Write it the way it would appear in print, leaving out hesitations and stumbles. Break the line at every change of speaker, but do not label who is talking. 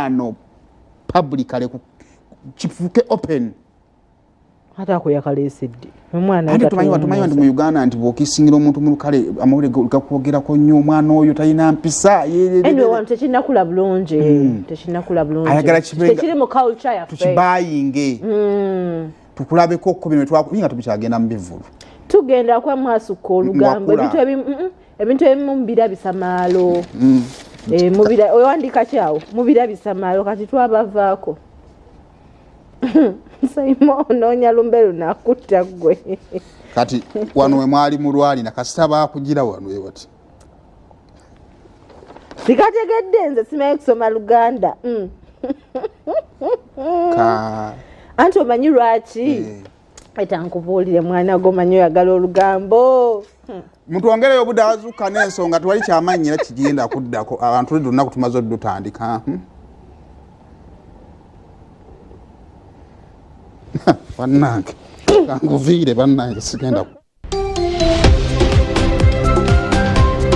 wano publicly kifuke open
hata ko yakalesedde omwana
ate tumanyi mu Uganda nti bwokisingira omuntu mu kale amawulire gakwogera ko nnyo omwana oyo talina mpisa
anyway wantu tekinakula bulungi tekinakula bulungi
ayagala
tekiri mu culture yaffe
tukibayinge tukulabeko ko bino twakulinga tubikyagenda mu bivulu
tugenda kwa mwasuka olugambo ebintu ebimu mubirabisa maalo mubira oyandika kyawo mubirabisa maalo kati twabavaako Saimo nonya lumbelu nakutta gwe
kati wano we mwali mulwali na kasaba kugira wano we wati
sikategedde nze simaye kusoma Luganda
ka
anti omanyi lwaki etankubuulire mwana gwo manyi oyagala olugambo
muntu ongereyo obudde azuuka n'ensonga tewali kyamanyira kigenda kuddako abantu lidde olunaku tumaze oddutandika bannange kanguviire bannange sigenda